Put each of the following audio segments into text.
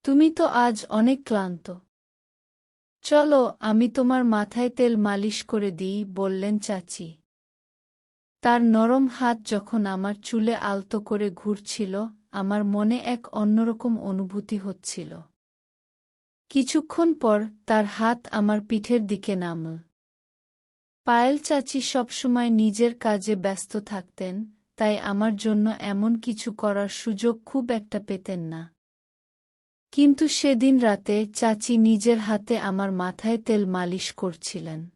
তুমি তো আজ অনেক ক্লান্ত। চলো, আমি তোমার মাথায় তেল মালিশ করে দিই, বললেন চাচি। তার নরম হাত যখন আমার চুলে আলতো করে ঘুরছিল, আমার মনে এক অন্যরকম অনুভূতি হচ্ছিল। কিছুক্ষণ পর তার হাত আমার পিঠের দিকে নামল। পায়েল চাচি সবসময় নিজের কাজে ব্যস্ত থাকতেন, তাই আমার জন্য এমন কিছু করার সুযোগ খুব একটা পেতেন না। কিন্তু সেদিন রাতে চাচি নিজের হাতে আমার মাথায় তেল মালিশ করছিলেন।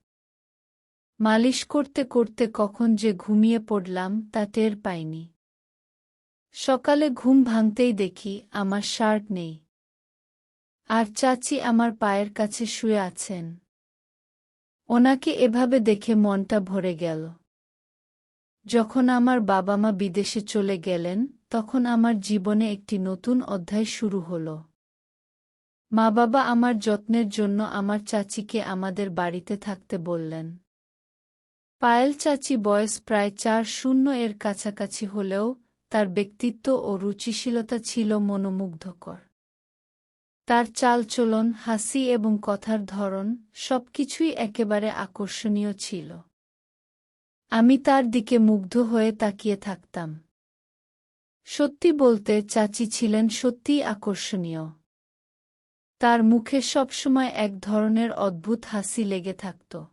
মালিশ করতে করতে কখন যে ঘুমিয়ে পড়লাম তা টের পাইনি। সকালে ঘুম ভাঙতেই দেখি আমার শার্ট নেই, আর চাচি আমার পায়ের কাছে শুয়ে আছেন। ওনাকে এভাবে দেখে মনটা ভরে গেল। যখন আমার বাবা মা বিদেশে চলে গেলেন, তখন আমার জীবনে একটি নতুন অধ্যায় শুরু হলো। মা-বাবা আমার যত্নের জন্য আমার চাচিকে আমাদের বাড়িতে থাকতে বললেন। পায়েল চাচি বয়স প্রায় ৪০ এর কাছাকাছি হলেও তার ব্যক্তিত্ব ও রুচিশীলতা ছিল মনোমুগ্ধকর। তার চালচলন, হাসি এবং কথার ধরন সবকিছুই একেবারে আকর্ষণীয় ছিল। আমি তার দিকে মুগ্ধ হয়ে তাকিয়ে থাকতাম। সত্যি বলতে চাচি ছিলেন সত্যিই আকর্ষণীয়। তার মুখে সবসময় এক ধরনের অদ্ভুত হাসি লেগে থাকত।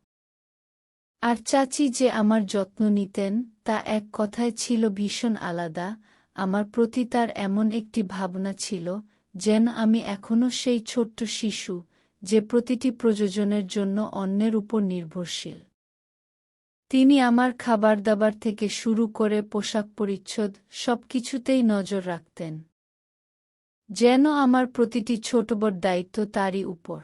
আর চাচি যে আমার যত্ন নিতেন, তা এক কথায় ছিল ভীষণ আলাদা। আমার প্রতি তার এমন একটি ভাবনা ছিল, যেন আমি এখনও সেই ছোট্ট শিশু, যে প্রতিটি প্রয়োজনের জন্য অন্যের উপর নির্ভরশীল। তিনি আমার খাবার-দাবার থেকে শুরু করে পোশাক-পরিচ্ছদ সবকিছুতেই নজর রাখতেন। যেন আমার প্রতিটি ছোট-বড় দায়িত্ব তারই উপর।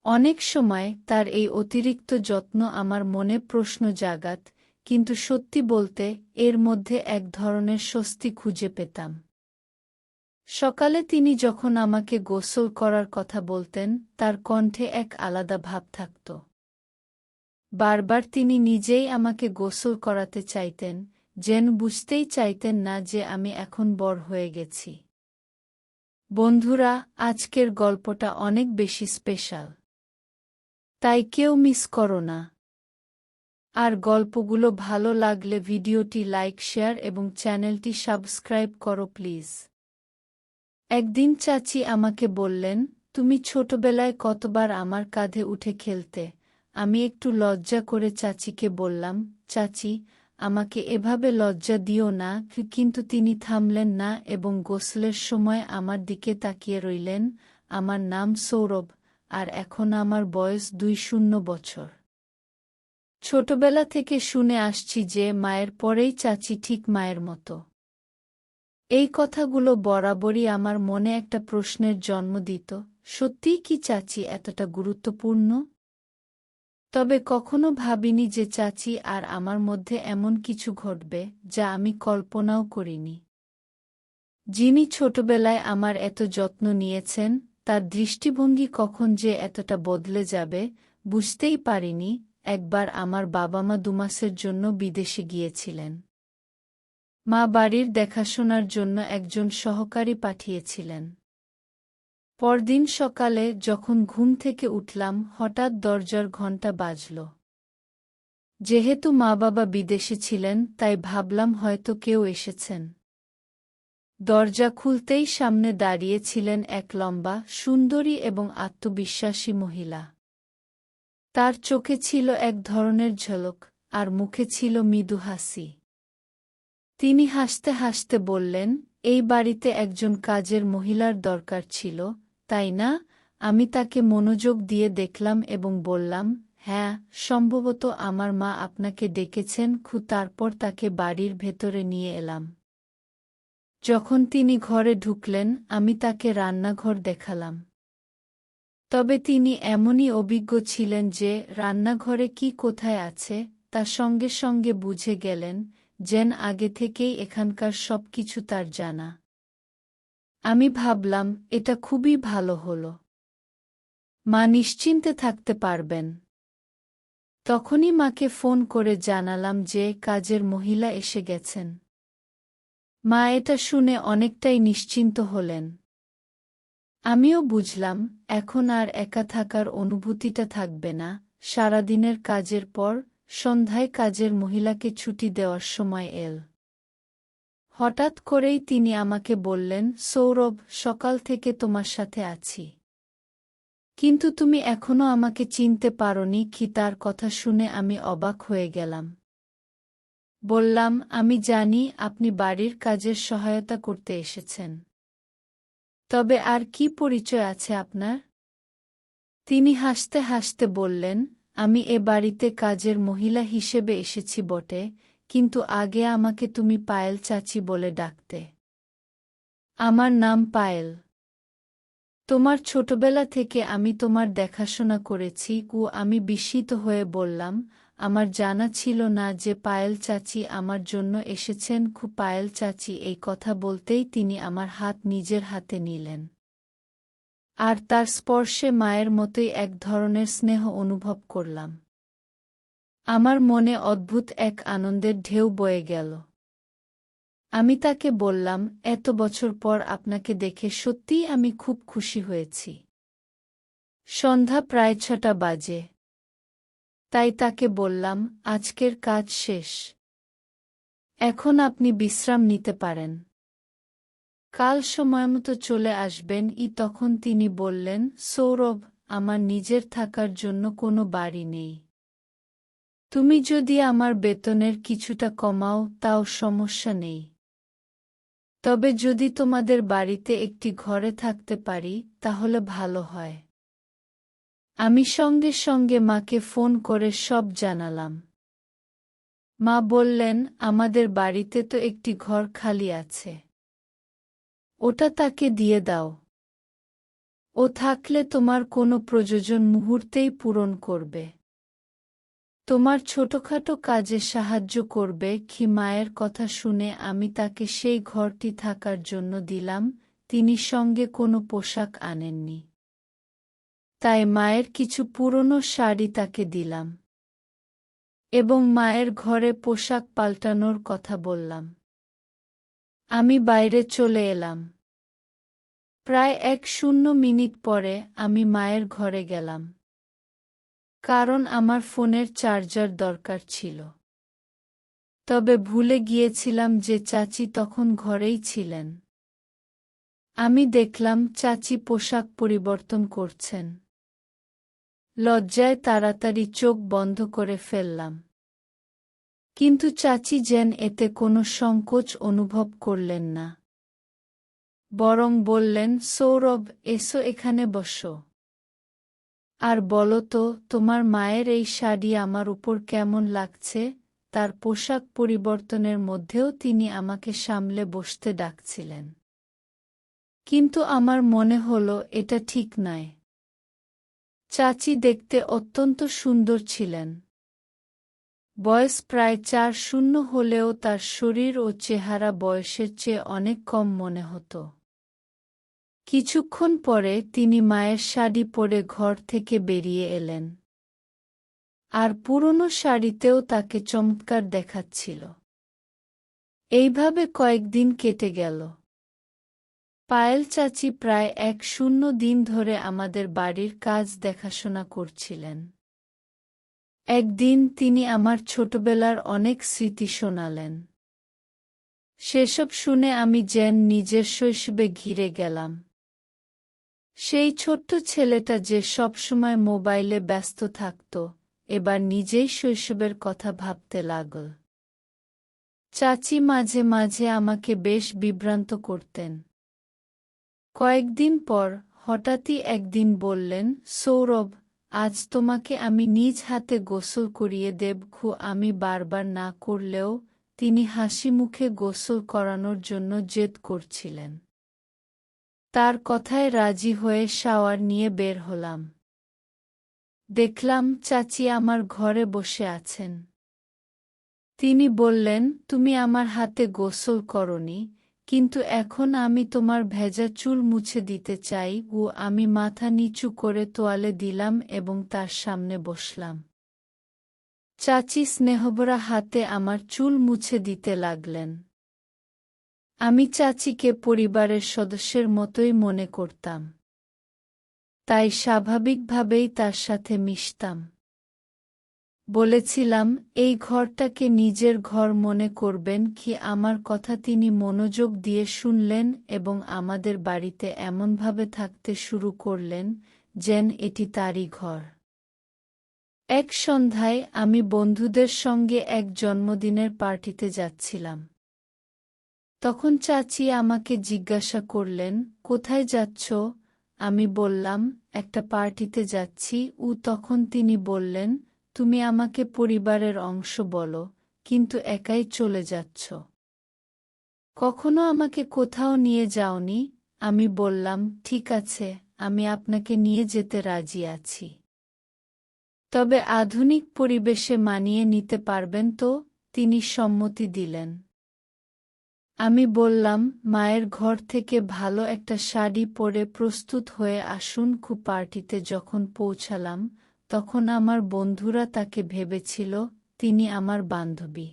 অনেক সময় তার এই অতিরিক্ত যত্ন আমার মনে প্রশ্ন জাগাত, কিন্তু সত্যি বলতে এর মধ্যে এক ধরনের স্বস্তি খুঁজে পেতাম। সকালে তিনি যখন আমাকে গোসল করার কথা বলতেন, তার কণ্ঠে এক আলাদা ভাব থাকত। বারবার তিনি নিজেই আমাকে গোসল করাতে চাইতেন, যেন বুঝতেই চাইতেন না যে আমি এখন বড় হয়ে গেছি। বন্ধুরা, আজকের গল্পটা অনেক বেশি স্পেশাল। তাই কেউ মিস করো না। আর গল্পগুলো ভালো লাগলে ভিডিওটি লাইক, শেয়ার এবং চ্যানেলটি সাবস্ক্রাইব করো প্লিজ। একদিন চাচি আমাকে বললেন, তুমি ছোটবেলায় কতবার আমার কাঁধে উঠে খেলতে। আমি একটু লজ্জা করে চাচিকে বললাম, চাচি, আমাকে এভাবে লজ্জা দিও না। কিন্তু তিনি থামলেন না এবং গোসলের সময় আমার দিকে তাকিয়ে রইলেন। আমার নাম সৌরভ, আর এখন আমার বয়স ২০ বছর। ছোটবেলা থেকে শুনে আসছি যে মায়ের পরেই চাচি ঠিক মায়ের মতো। এই কথাগুলো বরাবরই আমার মনে একটা প্রশ্নের জন্ম দিত, সত্যিই কি চাচি এতটা গুরুত্বপূর্ণ? তবে কখনো ভাবিনি যে চাচি আর আমার মধ্যে এমন কিছু ঘটবে যা আমি কল্পনাও করিনি। যিনি ছোটবেলায় আমার এত যত্ন নিয়েছেন, তার দৃষ্টিভঙ্গি কখন যে এতটা বদলে যাবে বুঝতেই পারিনি। একবার আমার বাবা মা ২ মাসের জন্য বিদেশে গিয়েছিলেন। মা বাড়ির দেখাশোনার জন্য একজন সহকারী পাঠিয়েছিলেন। পরদিন সকালে যখন ঘুম থেকে উঠলাম, হঠাৎ দরজার ঘণ্টা বাজল। যেহেতু মা বাবা বিদেশে ছিলেন, তাই ভাবলাম হয়তো কেউ এসেছেন। দরজা খুলতেই সামনে দাঁড়িয়ে ছিলেন এক লম্বা, সুন্দরী এবং আত্মবিশ্বাসী মহিলা। তার চোখে ছিল এক ধরনের ঝলক, আর মুখে ছিল মৃদু হাসি। তিনি হাসতে হাসতে বললেন, এই বাড়িতে একজন কাজের মহিলার দরকার ছিল, তাই না? আমি তাকে মনোযোগ দিয়ে দেখলাম এবং বললাম, হ্যাঁ, সম্ভবত আমার মা আপনাকে ডেকেছেন। তারপর তাকে বাড়ির ভেতরে নিয়ে এলাম। যখন তিনি ঘরে ঢুকলেন, আমি তাকে রান্নাঘর দেখালাম। তবে তিনি এমনই অভিজ্ঞ ছিলেন যে রান্নাঘরে কি কোথায় আছে তা সঙ্গে সঙ্গে বুঝে গেলেন, যেন আগে থেকেই এখানকার সবকিছু তার জানা। আমি ভাবলাম, এটা খুবই ভালো হলো। মা নিশ্চিন্তে থাকতে পারবেন। তখনই মাকে ফোন করে জানালাম যে কাজের মহিলা এসে গেছেন। মা এটা শুনে অনেকটাই নিশ্চিন্ত হলেন। আমিও বুঝলাম, এখন আর একা থাকার অনুভূতিটা থাকবে না। সারাদিনের কাজের পর সন্ধ্যায় কাজের মহিলাকে ছুটি দেওয়ার সময় এল। হঠাৎ করেই তিনি আমাকে বললেন, সৌরভ, সকাল থেকে তোমার সাথে আছি, কিন্তু তুমি এখনো আমাকে চিনতে পারোনি কি? তার কথা শুনে আমি অবাক হয়ে গেলাম। বললাম, আমি জানি আপনি বাড়ির কাজের সহায়তা করতে এসেছেন, তবে আর কি পরিচয় আছে আপনার? তিনি হাসতে হাসতে বললেন, আমি এ বাড়িতে কাজের মহিলা হিসেবে এসেছি বটে, কিন্তু আগে আমাকে তুমি পায়েল চাচি বলে ডাকতে। আমার নাম পায়েল। তোমার ছোটবেলা থেকে আমি তোমার দেখাশোনা করেছি। আমি বিস্মিত হয়ে বললাম, আমার জানা ছিল না যে পায়েল চাচি আমার জন্য এসেছেন। পায়েল চাচি এই কথা বলতেই তিনি আমার হাত নিজের হাতে নিলেন, আর তার স্পর্শে মায়ের মতোই এক ধরনের স্নেহ অনুভব করলাম। আমার মনে অদ্ভুত এক আনন্দের ঢেউ বয়ে গেল। আমি তাকে বললাম, এত বছর পর আপনাকে দেখে সত্যিই আমি খুব খুশি হয়েছি। সন্ধ্যা প্রায় ৬টা বাজে। তাই তাকে বললাম, আজকের কাজ শেষ, এখন আপনি বিশ্রাম নিতে পারেন, কাল সময়মতো চলে আসবেন। তখন তিনি বললেন, সৌরভ, আমার নিজের থাকার জন্য কোনো বাড়ি নেই। তুমি যদি আমার বেতনের কিছুটা কমাও তাও সমস্যা নেই, তবে যদি তোমাদের বাড়িতে একটি ঘরে থাকতে পারি তাহলে ভালো হয়। আমি সঙ্গে সঙ্গে মাকে ফোন করে সব জানালাম। মা বললেন, আমাদের বাড়িতে তো একটি ঘর খালি আছে, ওটা তাকে দিয়ে দাও। ও থাকলে তোমার কোনো প্রয়োজন মুহূর্তেই পূরণ করবে, তোমার ছোটখাটো কাজে সাহায্য করবে। মায়ের কথা শুনে আমি তাকে সেই ঘরটি থাকার জন্য দিলাম। তিনি সঙ্গে কোনো পোশাক আনেননি, তাই মায়ের কিছু পুরনো শাড়ি তাকে দিলাম এবং মায়ের ঘরে পোশাক পাল্টানোর কথা বললাম। আমি বাইরে চলে এলাম। প্রায় ১-০ মিনিট পরে আমি মায়ের ঘরে গেলাম, কারণ আমার ফোনের চার্জার দরকার ছিল। তবে ভুলে গিয়েছিলাম যে চাচি তখন ঘরেই ছিলেন। আমি দেখলাম চাচি পোশাক পরিবর্তন করছেন। লজ্জায় তাড়াতাড়ি চোখ বন্ধ করে ফেললাম, কিন্তু চাচি যেন এতে কোনো সংকোচ অনুভব করলেন না, বরং বললেন, সৌরভ, এসো এখানে বসো, আর বলো তো, তোমার মায়ের এই শাড়ি আমার উপর কেমন লাগছে? তার পোশাক পরিবর্তনের মধ্যেও তিনি আমাকে সামলে বসতে ডাকছিলেন, কিন্তু আমার মনে হলো এটা ঠিক নয়। চাচি দেখতে অত্যন্ত সুন্দর ছিলেন। বয়স প্রায় ৪০ হলেও তার শরীর ও চেহারা বয়সের চেয়ে অনেক কম মনে হতো। কিছুক্ষণ পরে তিনি মায়ের শাড়ি পরে ঘর থেকে বেরিয়ে এলেন, আর পুরনো শাড়িতেও তাকে চমৎকার দেখাচ্ছিল। এইভাবে কয়েকদিন কেটে গেল। পায়েল চাচি প্রায় ১-০ দিন ধরে আমাদের বাড়ির কাজ দেখাশোনা করছিলেন। একদিন তিনি আমার ছোটবেলার অনেক স্মৃতি শোনালেন। সেসব শুনে আমি যেন নিজের শৈশবে ঘিরে গেলাম। সেই ছোট্ট ছেলেটা যে সবসময় মোবাইলে ব্যস্ত থাকত, এবার নিজেই শৈশবের কথা ভাবতে লাগল। চাচি মাঝে মাঝে আমাকে বেশ বিভ্রান্ত করতেন। কয়েকদিন পর হঠাৎই একদিন বললেন, সৌরভ, আজ তোমাকে আমি নিজ হাতে গোসল করিয়ে দেব। আমি বারবার না করলেও তিনি হাসিমুখে গোসল করানোর জন্য জেদ করছিলেন। তার কথায় রাজি হয়ে শাওয়ার নিয়ে বের হলাম। দেখলাম চাচি আমার ঘরে বসে আছেন। তিনি বললেন, তুমি আমার হাতে গোসল করনি, কিন্তু এখন আমি তোমার ভেজা চুল মুছে দিতে চাই। আমি মাথা নিচু করে তোয়ালে দিলাম এবং তার সামনে বসলাম। চাচি স্নেহভরা হাতে আমার চুল মুছে দিতে লাগলেন। আমি চাচিকে পরিবারের সদস্যের মতোই মনে করতাম। তাই স্বাভাবিকভাবেই তার সাথে মিশতাম। বলেছিলাম, এই ঘরটাকে নিজের ঘর মনে করবেন কি? আমার কথা তিনি মনোযোগ দিয়ে শুনলেন এবং আমাদের বাড়িতে এমনভাবে থাকতে শুরু করলেন যেন এটি তারই ঘর। এক সন্ধ্যায় আমি বন্ধুদের সঙ্গে এক জন্মদিনের পার্টিতে যাচ্ছিলাম। তখন চাচি আমাকে জিজ্ঞাসা করলেন, কোথায় যাচ্ছ? আমি বললাম, একটা পার্টিতে যাচ্ছি। তখন তিনি বললেন, তুমি আমাকে পরিবারের অংশ বলো, কিন্তু একাই চলে যাচ্ছ। কখনো আমাকে কোথাও নিয়ে যাওনি। আমি বললাম, ঠিক আছে, আমি আপনাকে নিয়ে যেতে রাজি আছি। তবে আধুনিক পরিবেশে মানিয়ে নিতে পারবেন তো? তিনি সম্মতি দিলেন। আমি বললাম, মায়ের ঘর থেকে ভালো একটা শাড়ি পরে প্রস্তুত হয়ে আসুন। পার্টিতে যখন পৌঁছালাম তখন আমার বন্ধুরা তাকে ভেবেছিল তিনি আমার বান্ধবী।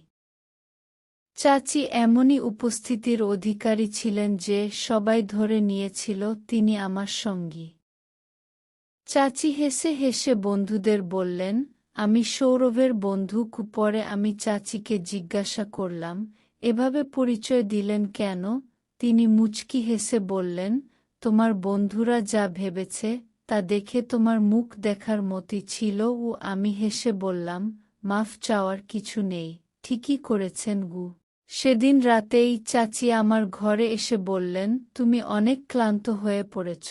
চাচি এমনই উপস্থিতির অধিকারী ছিলেন যে সবাই ধরে নিয়েছিল তিনি আমার সঙ্গী। চাচি হেসে হেসে বন্ধুদের বললেন, আমি সৌরভের বন্ধু। পরে আমি চাচিকে জিজ্ঞাসা করলাম, এভাবে পরিচয় দিলেন কেন? তিনি মুচকি হেসে বললেন, তোমার বন্ধুরা যা ভেবেছে তা দেখে তোমার মুখ দেখার মতই ছিল। আমি হেসে বললাম, মাফ চাওয়ার কিছু নেই, ঠিকই করেছেন গু। সেদিন রাতেই চাচি আমার ঘরে এসে বললেন, তুমি অনেক ক্লান্ত হয়ে পড়েছ।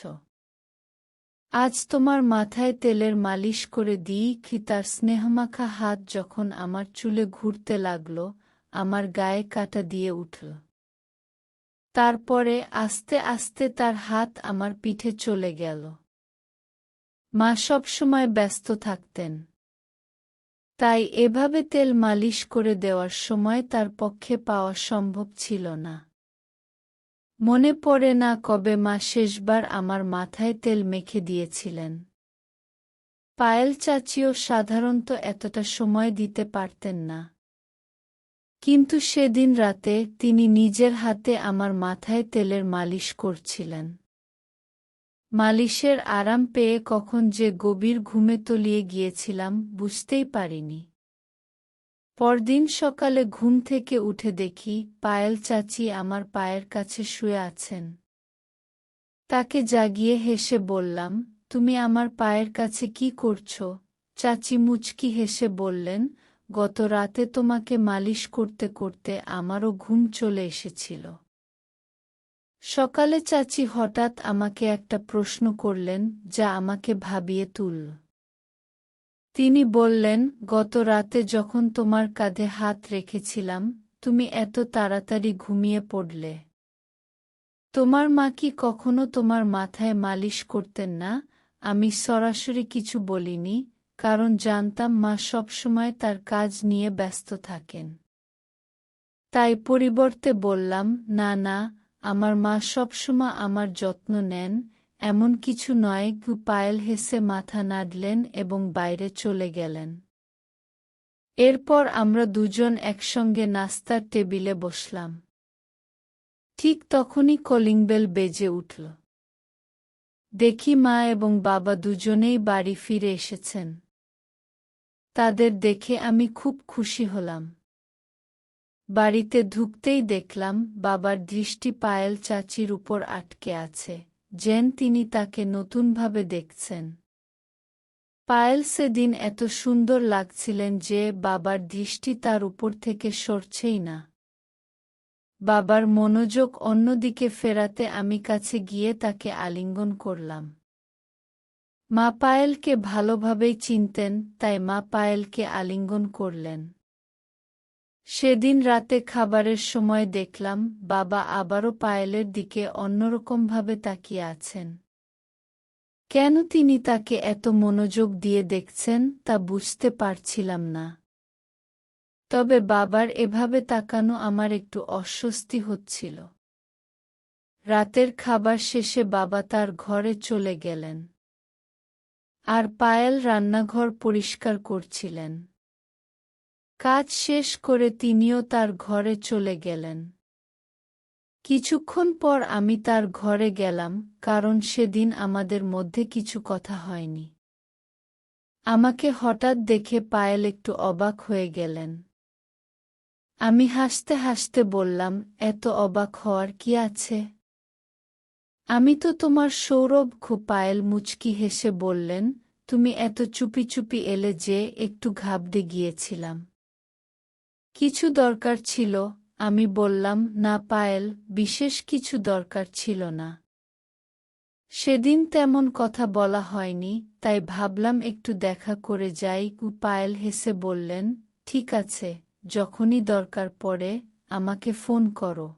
আজ তোমার মাথায় তেলের মালিশ করে দিই কি? তার স্নেহমাখা হাত যখন আমার চুলে ঘুরতে লাগল, আমার গায়ে কাঁটা দিয়ে উঠল। তারপরে আস্তে আস্তে তার হাত আমার পিঠে চলে গেল। মা সবসময় ব্যস্ত থাকতেন, তাই এভাবে তেল মালিশ করে দেওয়ার সময় তার পক্ষে পাওয়া সম্ভব ছিল না। মনে পড়ে না কবে মা শেষবার আমার মাথায় তেল মেখে দিয়েছিলেন। পায়েল চাচিও সাধারণত এতটা সময় দিতে পারতেন না, কিন্তু সেদিন রাতে তিনি নিজের হাতে আমার মাথায় তেলের মালিশ করছিলেন। মালিশের আরাম পেয়ে কখন যে গভীর ঘুমে তলিয়ে গিয়েছিলাম বুঝতেই পারিনি। পরদিন সকালে ঘুম থেকে উঠে দেখি পায়েল চাচি আমার পায়ের কাছে শুয়ে আছেন। তাকে জাগিয়ে হেসে বললাম, তুমি আমার পায়ের কাছে কি করছ? চাচি মুচকি হেসে বললেন, গত রাতে তোমাকে মালিশ করতে করতে আমারও ঘুম চলে এসেছিল। সকালে চাচি হঠাৎ আমাকে একটা প্রশ্ন করলেন যা আমাকে ভাবিয়ে তুলল। তিনি বললেন, গত রাতে যখন তোমার কাঁধে হাত রেখেছিলাম তুমি এত তাড়াতাড়ি ঘুমিয়ে পড়লে। তোমার মা কি কখনো তোমার মাথায় মালিশ করতেন না? আমি সরাসরি কিছু বলিনি, কারণ জানতাম মা সবসময় তার কাজ নিয়ে ব্যস্ত থাকেন। তাই পরিবর্তে বললাম, না না, আমার মা সবসময় আমার যত্ন নেন, এমন কিছু নয়। পায়েল হেসে মাথা নাড়লেন এবং বাইরে চলে গেলেন। এরপর আমরা দুজন একসঙ্গে নাস্তার টেবিলে বসলাম। ঠিক তখনই কলিং বেল বেজে উঠল। দেখি মা এবং বাবা দুজনেই বাড়ি ফিরে এসেছেন। তাদের দেখে আমি খুব খুশি হলাম। বাড়িতে ঢুকতেই দেখলাম বাবার দৃষ্টি পায়েল চাচির উপর আটকে আছে, যেন তিনি তাকে নতুনভাবে দেখছেন। পায়েল সেদিন এত সুন্দর লাগছিলেন যে বাবার দৃষ্টি তার উপর থেকে সরছেই না। বাবার মনোযোগ অন্যদিকে ফেরাতে আমি কাছে গিয়ে তাকে আলিঙ্গন করলাম। মা পায়েলকে ভালোভাবেই চিনতেন, তাই মা পায়েলকে আলিঙ্গন করলেন। সেদিন রাতে খাবারের সময় দেখলাম বাবা আবারও পায়েলের দিকে অন্যরকমভাবে তাকিয়ে আছেন। কেন তিনি তাকে এত মনোযোগ দিয়ে দেখছেন তা বুঝতে পারছিলাম না। তবে বাবার এভাবে তাকানো আমার একটু অস্বস্তি হচ্ছিল। রাতের খাবার শেষে বাবা তার ঘরে চলে গেলেন, আর পায়েল রান্নাঘর পরিষ্কার করছিলেন। কাজ শেষ করে তিনিও তার ঘরে চলে গেলেন। কিছুক্ষণ পর আমি তার ঘরে গেলাম, কারণ সেদিন আমাদের মধ্যে কিছু কথা হয়নি। আমাকে হঠাৎ দেখে পায়েল একটু অবাক হয়ে গেলেন। আমি হাসতে হাসতে বললাম, এত অবাক হওয়ার কি আছে? আমি তো তোমার সৌরভ। পায়েল মুচকি হেসে বললেন, তুমি এত চুপি চুপি এলে যে একটু ঘাবড়ে গিয়েছিলাম। কিছু দরকার ছিল? আমি বললাম, না পায়েল, বিশেষ কিছু দরকার ছিল না। সেদিন তেমন কথা বলা হয়নি, তাই ভাবলাম একটু দেখা করে যাই। পায়েল হেসে বললেন, ঠিক আছে, যখনই দরকার পড়ে আমাকে ফোন করো।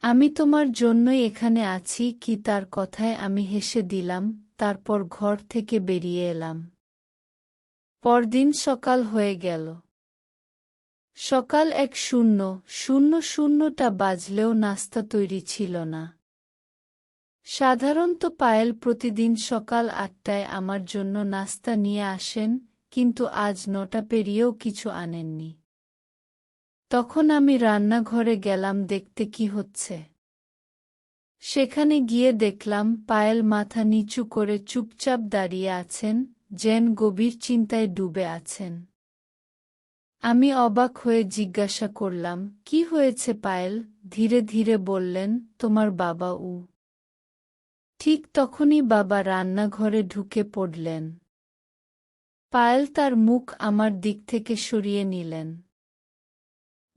আমি তোমার জন্যই এখানে আছি। কি তার কথায় আমি হেসে দিলাম, তারপর ঘর থেকে বেরিয়ে এলাম। পরদিন সকাল হয়ে গেল। সকাল ১:০০টা বাজলেও নাস্তা তৈরি ছিল না। সাধারণত পায়েল প্রতিদিন সকাল ৮টায় আমার জন্য নাস্তা নিয়ে আসেন, কিন্তু আজ ৯টা পেরিয়েও কিছু আনেননি। তখন আমি রান্নাঘরে গেলাম দেখতে কি হচ্ছে। সেখানে গিয়ে দেখলাম পায়েল মাথা নিচু করে চুপচাপ দাঁড়িয়ে আছেন, যেন গভীর চিন্তায় ডুবে আছেন। আমি অবাক হয়ে জিজ্ঞাসা করলাম, কি হয়েছে পায়েল? ধীরে ধীরে বললেন, তোমার বাবা। ঠিক তখনই বাবা রান্নাঘরে ঢুকে পড়লেন। পায়েল তার মুখ আমার দিক থেকে সরিয়ে নিলেন।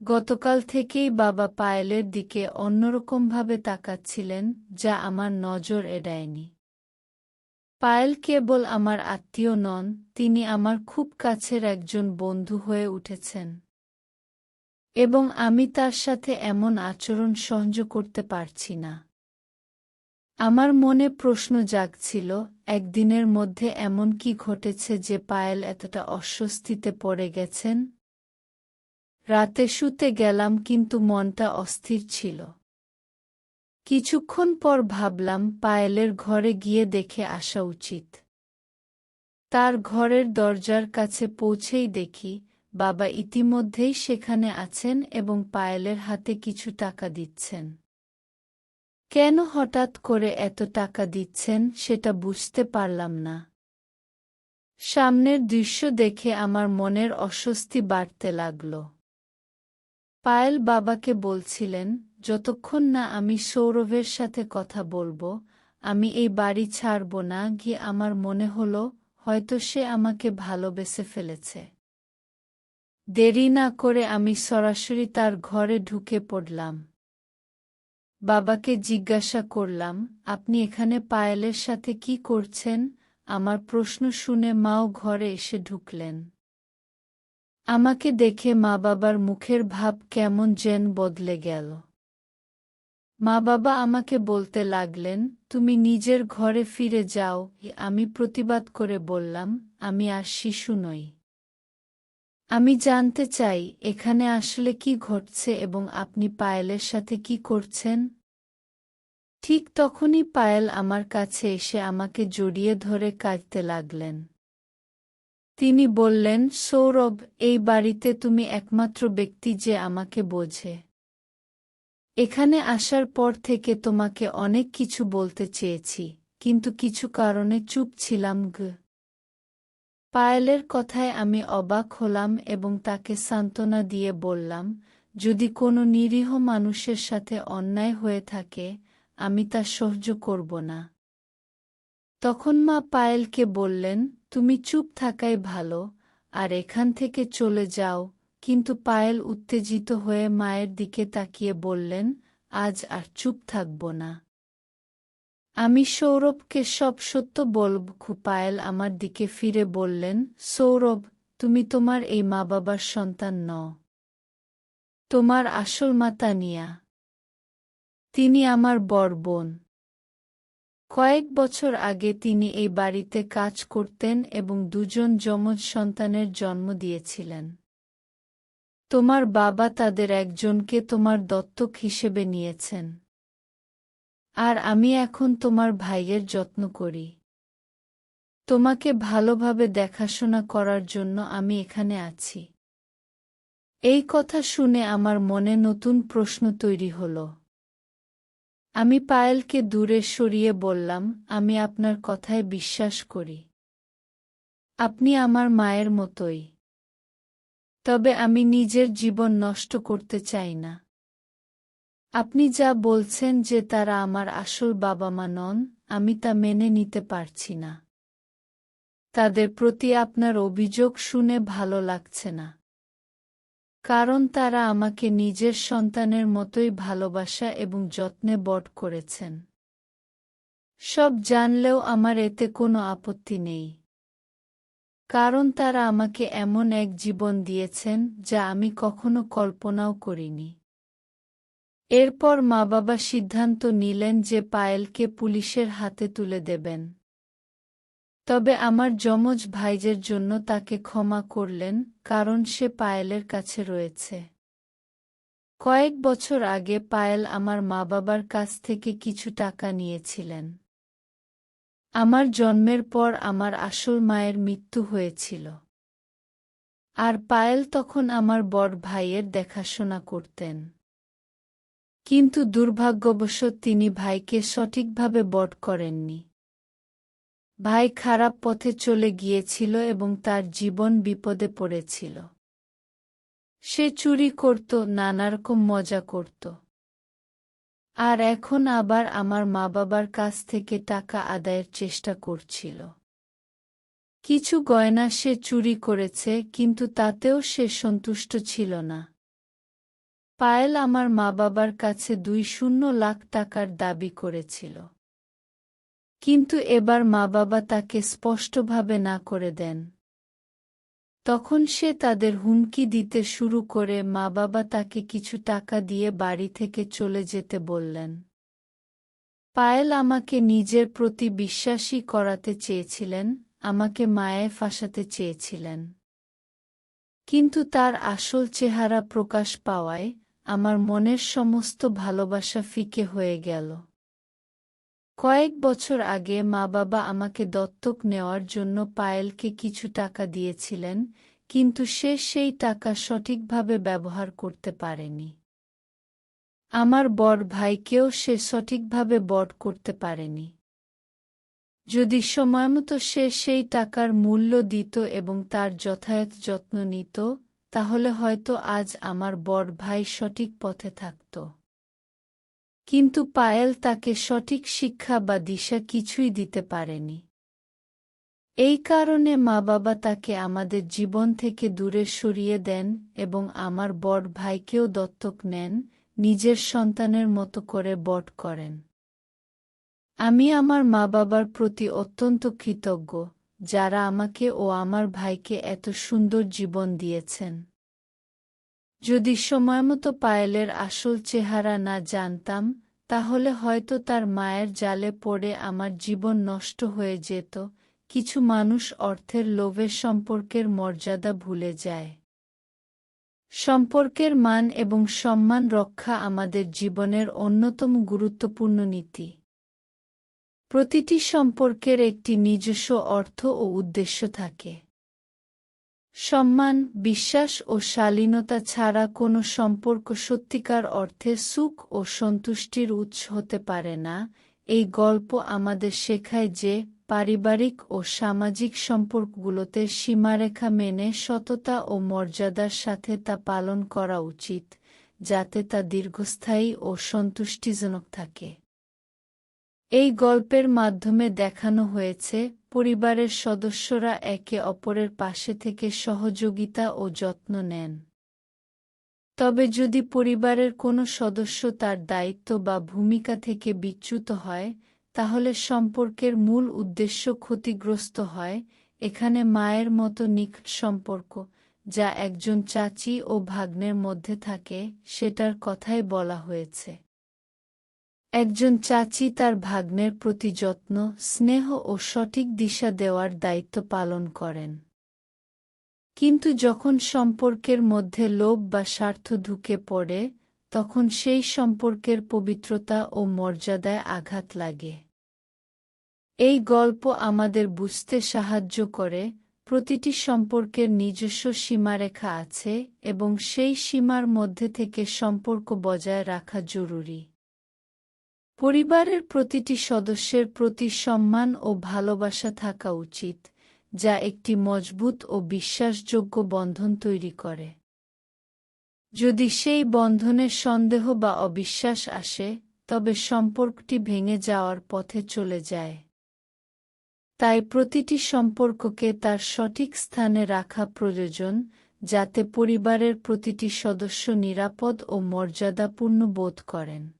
গতকাল থেকেই বাবা পায়েলের দিকে অন্যরকমভাবে তাকাচ্ছিলেন, যা আমার নজর এড়ায়নি। পায়েল কেবল আমার আত্মীয় নন, তিনি আমার খুব কাছের একজন বন্ধু হয়ে উঠেছেন। এবং আমি তার সাথে এমন আচরণ সহ্য করতে পারছি না। আমার মনে প্রশ্ন জাগছিল, একদিনের মধ্যে এমন কি ঘটেছে যে পায়েল এতটা অস্বস্তিতে পড়ে গেছেন? রাতে শুতে গেলাম কিন্তু মনটা অস্থির ছিল। কিছুক্ষণ পর ভাবলাম পায়েলের ঘরে গিয়ে দেখে আসা উচিত। তার ঘরের দরজার কাছে পৌঁছেই দেখি বাবা ইতিমধ্যেই সেখানে আছেন এবং পায়েলের হাতে কিছু টাকা দিচ্ছেন। কেন হঠাৎ করে এত টাকা দিচ্ছেন সেটা বুঝতে পারলাম না। সামনের দৃশ্য দেখে আমার মনের অস্বস্তি বাড়তে লাগল। পায়েল বাবাকে বলছিলেন, যতক্ষণ না আমি সৌরভের সাথে কথা বলবো, আমি এই বাড়ি ছাড়ব না। গিয়ে আমার মনে হলো হয়তো সে আমাকে ভালোবেসে ফেলেছে। দেরি না করে আমি সরাসরি তার ঘরে ঢুকে পড়লাম। বাবাকে জিজ্ঞাসা করলাম, আপনি এখানে পায়েলের সাথে কি করছেন? আমার প্রশ্ন শুনে মাও ঘরে এসে ঢুকলেন। আমাকে দেখে মা বাবার মুখের ভাব কেমন যেন বদলে গেল। মা বাবা আমাকে বলতে লাগলেন, তুমি নিজের ঘরে ফিরে যাও। আমি প্রতিবাদ করে বললাম, আমি আর শিশু নই। আমি জানতে চাই এখানে আসলে কি ঘটছে এবং আপনি পায়েলের সাথে কি করছেন। ঠিক তখনই পায়েল আমার কাছে এসে আমাকে জড়িয়ে ধরে কাঁদতে লাগলেন। তিনি বললেন, সৌরভ, এই বাড়িতে তুমি একমাত্র ব্যক্তি যে আমাকে বোঝে। এখানে আসার পর থেকে তোমাকে অনেক কিছু বলতে চেয়েছি, কিন্তু কিছু কারণে চুপ ছিলাম। পায়েলের কথায় আমি অবাক হলাম এবং তাকে সান্ত্বনা দিয়ে বললাম, যদি কোনো নিরীহ মানুষের সাথে অন্যায় হয়ে থাকে, আমি তা সহ্য করব না। তখন মা পায়েলকে বললেন, তুমি চুপ থাকাই ভালো, আর এখান থেকে চলে যাও। কিন্তু পায়েল উত্তেজিত হয়ে মায়ের দিকে তাকিয়ে বললেন, আজ আর চুপ থাকব না। আমি সৌরভকে সব সত্য বলব। পায়েল আমার দিকে ফিরে বললেন, সৌরভ, তুমি তোমার এই মা বাবার সন্তান নও। তোমার আসল মা তানিয়া। তিনি আমার বড় বোন। কয়েক বছর আগে তিনি এই বাড়িতে কাজ করতেন এবং দুজন যমজ সন্তানের জন্ম দিয়েছিলেন। তোমার বাবা তাদের একজনকে তোমার দত্তক হিসেবে নিয়েছেন। আর আমি এখন তোমার ভাইয়ের যত্ন করি। তোমাকে ভালোভাবে দেখাশোনা করার জন্য আমি এখানে আছি। এই কথা শুনে আমার মনে নতুন প্রশ্ন তৈরি হলো। আমি পায়েলকে দূরে সরিয়ে বললাম, আমি আপনার কথায় বিশ্বাস করি। আপনি আমার মায়ের মতোই। তবে আমি নিজের জীবন নষ্ট করতে চাই না। আপনি যা বলছেন যে তারা আমার আসল বাবা মা নন, আমি তা মেনে নিতে পারছি না। তাদের প্রতি আপনার অভিযোগ শুনে ভালো লাগছে না। কারণ তারা আমাকে নিজের সন্তানের মতোই ভালোবাসা এবং যত্নে বড় করেছেন। সব জানলেও আমার এতে কোনো আপত্তি নেই। কারণ তারা আমাকে এমন এক জীবন দিয়েছেন যা আমি কখনো কল্পনাও করিনি। এরপর মা-বাবা সিদ্ধান্ত নিলেন যে পায়েলকে পুলিশের হাতে তুলে দেবেন। তবে আমার যমজ ভাইজের জন্য তাকে ক্ষমা করলেন, কারণ সে পায়েলের কাছে রয়েছে। কয়েক বছর আগে পায়েল আমার মা-বাবার কাছ থেকে কিছু টাকা নিয়েছিলেন। আমার জন্মের পর আমার আসল মায়ের মৃত্যু হয়েছিল। আর পায়েল তখন আমার বড় ভাইয়ের দেখাশোনা করতেন। কিন্তু দুর্ভাগ্যবশত তিনি ভাইকে সঠিকভাবে বড় করেননি। ভাই খারাপ পথে চলে গিয়েছিল এবং তার জীবন বিপদে পড়েছিল। সে চুরি করত, নানারকম মজা করত। আর এখন আবার আমার মা-বাবার কাছ থেকে টাকা আদায়ের চেষ্টা করছিল। কিছু গয়না সে চুরি করেছে, কিন্তু তাতেও সে সন্তুষ্ট ছিল না। পায়েল আমার মা-বাবার কাছে ২০ লাখ টাকার দাবি করেছিল। কিন্তু এবার মা-বাবা তাকে স্পষ্টভাবে না করে দেন। তখন সে তাদের হুমকি দিতে শুরু করে মা-বাবা তাকে কিছু টাকা দিয়ে বাড়ি থেকে চলে যেতে বললেন। পায়েল আমাকে নিজের প্রতি বিশ্বাসী করাতে চেয়েছিলেন, আমাকে মায়ায় ফাঁসাতে চেয়েছিলেন। কিন্তু তার আসল চেহারা প্রকাশ পাওয়ায় আমার মনের সমস্ত ভালোবাসা ফিকে হয়ে গেল। কয়েক বছর আগে মা-বাবা আমাকে দত্তক নেওয়ার জন্য পায়েলকে কিছু টাকা দিয়েছিলেন, কিন্তু সে সেই টাকা সঠিকভাবে ব্যবহার করতে পারেনি। আমার বড় ভাইকেও সে সঠিকভাবে বড় করতে পারেনি। যদি সময়মতো সে সেই টাকার মূল্য দিত এবং তার যথাযথ যত্ন নিত, তাহলে হয়তো আজ আমার বড় ভাই সঠিক পথে থাকত। কিন্তু পায়েল তাকে সঠিক শিক্ষা বা দিশা কিছুই দিতে পারেনি। এই কারণে মা-বাবা তাকে আমাদের জীবন থেকে দূরে সরিয়ে দেন এবং আমার বড় ভাইকেও দত্তক নেন, নিজের সন্তানের মতো করে বড় করেন। আমি আমার মা-বাবার প্রতি অত্যন্ত কৃতজ্ঞ, যারা আমাকে ও আমার ভাইকে এত সুন্দর জীবন দিয়েছেন। যদি সময়মতো পায়েলের আসল চেহারা না জানতাম, তাহলে হয়তো তার মায়ের জালে পড়ে আমার জীবন নষ্ট হয়ে যেত। কিছু মানুষ অর্থের লোভে সম্পর্কের মর্যাদা ভুলে যায়। সম্পর্কের মান এবং সম্মান রক্ষা আমাদের জীবনের অন্যতম গুরুত্বপূর্ণ নীতি। প্রতিটি সম্পর্কের একটি নিজস্ব অর্থ ও উদ্দেশ্য থাকে। সম্মান, বিশ্বাস ও শালীনতা ছাড়া কোনো সম্পর্ক সত্যিকার অর্থে সুখ ও সন্তুষ্টির উৎস হতে পারে না। এই গল্প আমাদের শেখায় যে পারিবারিক ও সামাজিক সম্পর্কগুলোতে সীমারেখা মেনে সততা ও মর্যাদার সাথে তা পালন করা উচিত, যাতে তা দীর্ঘস্থায়ী ও সন্তুষ্টিজনক থাকে। এই গল্পের মাধ্যমে দেখানো হয়েছে পরিবারের সদস্যরা একে অপরের পাশে থেকে সহযোগিতা ও যত্ন নেন। তবে যদি পরিবারের কোনো সদস্য তার দায়িত্ব বা ভূমিকা থেকে বিচ্যুত হয়, তাহলে সম্পর্কের মূল উদ্দেশ্য ক্ষতিগ্রস্ত হয়। এখানে মায়ের মতো নিকট সম্পর্ক, যা একজন চাচি ও ভাগ্নের মধ্যে থাকে, সেটার কথাই বলা হয়েছে। একজন চাচি তার ভাগ্নের প্রতি যত্ন, স্নেহ ও সঠিক দিশা দেওয়ার দায়িত্ব পালন করেন। কিন্তু যখন সম্পর্কের মধ্যে লোভ বা স্বার্থ ঢুকে পড়ে, তখন সেই সম্পর্কের পবিত্রতা ও মর্যাদায় আঘাত লাগে। এই গল্প আমাদের বুঝতে সাহায্য করে, প্রতিটি সম্পর্কের নিজস্ব সীমারেখা আছে এবং সেই সীমার মধ্যে থেকে সম্পর্ক বজায় রাখা জরুরি। পরিবারের প্রতিটি সদস্যের প্রতি সম্মান ও ভালোবাসা থাকা উচিত, যা একটি মজবুত ও বিশ্বাসযোগ্য বন্ধন তৈরি করে। যদি সেই বন্ধনে সন্দেহ বা অবিশ্বাস আসে, তবে সম্পর্কটি ভেঙে যাওয়ার পথে চলে যায়। তাই প্রতিটি সম্পর্ককে তার সঠিক স্থানে রাখা প্রয়োজন, যাতে পরিবারের প্রতিটি সদস্য নিরাপদ ও মর্যাদাপূর্ণ বোধ করেন।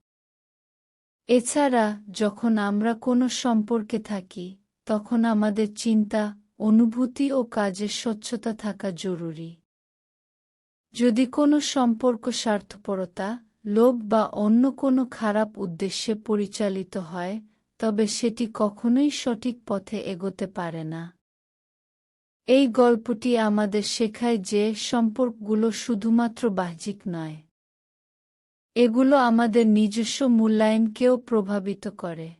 এছাড়া, যখন আমরা কোনো সম্পর্কে থাকি, তখন আমাদের চিন্তা, অনুভূতি ও কাজের স্বচ্ছতা থাকা জরুরি। যদি কোনো সম্পর্ক স্বার্থপরতা, লোভ বা অন্য কোনো খারাপ উদ্দেশ্যে পরিচালিত হয়, তবে সেটি কখনোই সঠিক পথে এগোতে পারে না। এই গল্পটি আমাদের শেখায় যে সম্পর্কগুলো শুধুমাত্র বাহ্যিক নয়। এগুলো আমাদের নিজস্ব মূল্যায়নকেও প্রভাবিত করে।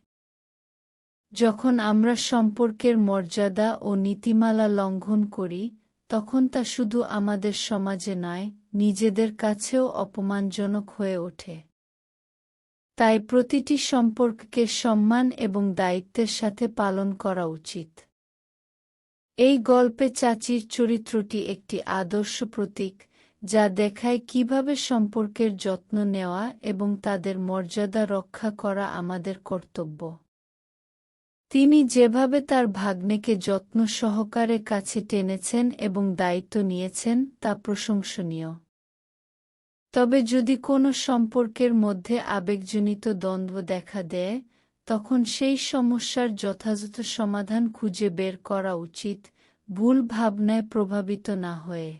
যখন আমরা সম্পর্কের মর্যাদা ও নীতিমালা লঙ্ঘন করি, তখন তা শুধু আমাদের সমাজে নয়, নিজেদের কাছেও অপমানজনক হয়ে ওঠে। তাই প্রতিটি সম্পর্ককে সম্মান এবং দায়িত্বের সাথে পালন করা উচিত। এই গল্পে চাচির চরিত্রটি একটি আদর্শ প্রতীক, যা দেখায় কিভাবে সম্পর্কের যত্ন নেওয়া এবং তাদের মর্যাদা রক্ষা করা আমাদের কর্তব্য। তিনি যেভাবে তার ভাগ্নেকে যত্ন সহকারে কাছে টেনেছেন এবং দায়িত্ব নিয়েছেন, তা প্রশংসনীয়। তবে যদি কোনো সম্পর্কের মধ্যে আবেগজনিত দ্বন্দ্ব দেখা দেয়, তখন সেই সমস্যার যথাযথ সমাধান খুঁজে বের করা উচিত, ভুল ভাবনায় প্রভাবিত না হয়ে।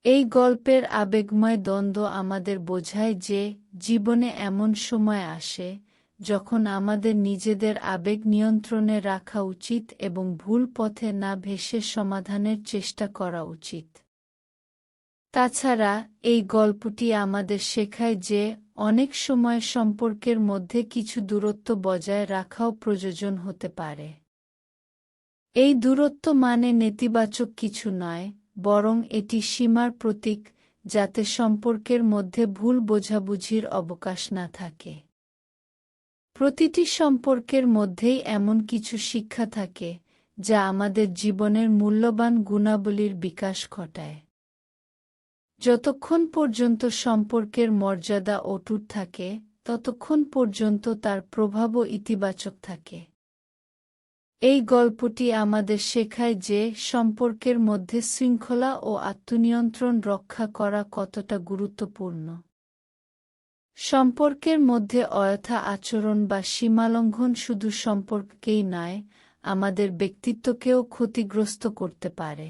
এই গল্পের আবেগময় দ্বন্দ্ব আমাদের বোঝায় যে জীবনে এমন সময় আসে, যখন আমাদের নিজেদের আবেগ নিয়ন্ত্রণে রাখা উচিত এবং ভুল পথে না ভেসে সমাধানের চেষ্টা করা উচিত। তাছাড়া, এই গল্পটি আমাদের শেখায় যে অনেক সময় সম্পর্কের মধ্যে কিছু দূরত্ব বজায় রাখাও প্রয়োজন হতে পারে। এই দূরত্ব মানে নেতিবাচক কিছু নয়, বরং এটি সীমার প্রতীক, যাতে সম্পর্কের মধ্যে ভুল বোঝাবুঝির অবকাশ না থাকে। প্রতিটি সম্পর্কের মধ্যেই এমন কিছু শিক্ষা থাকে, যা আমাদের জীবনের মূল্যবান গুণাবলীর বিকাশ ঘটায়। যতক্ষণ পর্যন্ত সম্পর্কের মর্যাদা অটুট থাকে, ততক্ষণ পর্যন্ত তার প্রভাবও ইতিবাচক থাকে। এই গল্পটি আমাদের শেখায় যে সম্পর্কের মধ্যে শৃঙ্খলা ও আত্মনিয়ন্ত্রণ রক্ষা করা কতটা গুরুত্বপূর্ণ। সম্পর্কের মধ্যে অযথা আচরণ বা সীমালঙ্ঘন শুধু সম্পর্ককেই নয়, আমাদের ব্যক্তিত্বকেও ক্ষতিগ্রস্ত করতে পারে।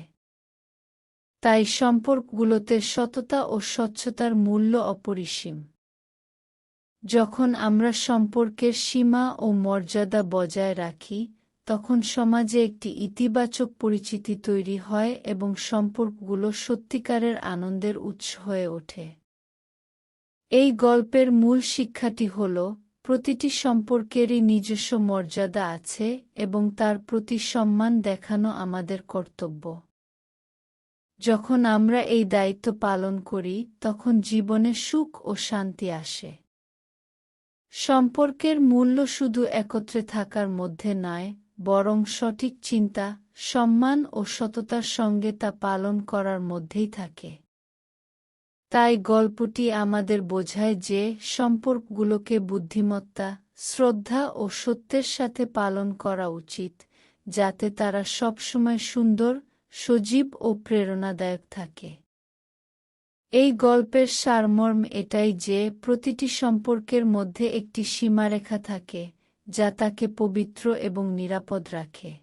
তাই সম্পর্কগুলোতে সততা ও স্বচ্ছতার মূল্য অপরিসীম। যখন আমরা সম্পর্কের সীমা ও মর্যাদা বজায় রাখি, তখন সমাজে একটি ইতিবাচক পরিচিতি তৈরি হয় এবং সম্পর্কগুলো সত্যিকারের আনন্দের উৎস হয়ে ওঠে। এই গল্পের মূল শিক্ষাটি হল, প্রতিটি সম্পর্কেরই নিজস্ব মর্যাদা আছে এবং তার প্রতি সম্মান দেখানো আমাদের কর্তব্য। যখন আমরা এই দায়িত্ব পালন করি, তখন জীবনে সুখ ও শান্তি আসে। সম্পর্কের মূল্য শুধু একত্রে থাকার মধ্যে নয়, বরং সঠিক চিন্তা, সম্মান ও সততার সঙ্গে তা পালন করার মধ্যেই থাকে। তাই গল্পটি আমাদের বোঝায় যে সম্পর্কগুলোকে বুদ্ধিমত্তা, শ্রদ্ধা ও সত্যের সাথে পালন করা উচিত, যাতে তারা সবসময় সুন্দর, সজীব ও প্রেরণাদায়ক থাকে। এই গল্পের সারমর্ম এটাই যে প্রতিটি সম্পর্কের মধ্যে একটি সীমারেখা থাকে, যা তাকে পবিত্র এবং নিরাপদ রাখে।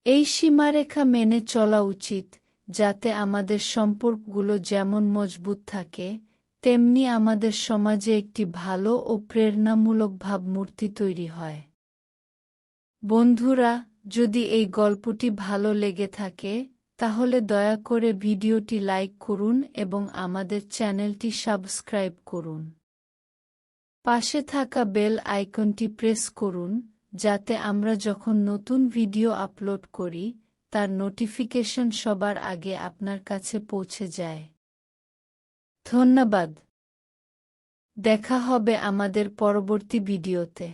এই সীমারেখা মেনে চলা উচিত, যাতে আমাদের সম্পর্কগুলো যেমন মজবুত থাকে, তেমনি আমাদের সমাজে একটি ভালো ও প্রেরণামূলক ভাবমূর্তি তৈরি হয়। বন্ধুরা, যদি এই গল্পটি ভালো লেগে থাকে, তাহলে দয়া করে ভিডিওটি লাইক করুন এবং আমাদের চ্যানেলটি সাবস্ক্রাইব করুন। পাশে থাকা বেল আইকনটি প্রেস করুন, যাতে আমরা যখন নতুন ভিডিও আপলোড করি, তার নোটিফিকেশন সবার আগে আপনার কাছে পৌঁছে যায়। ধন্যবাদ। দেখা হবে আমাদের পরবর্তী ভিডিওতে।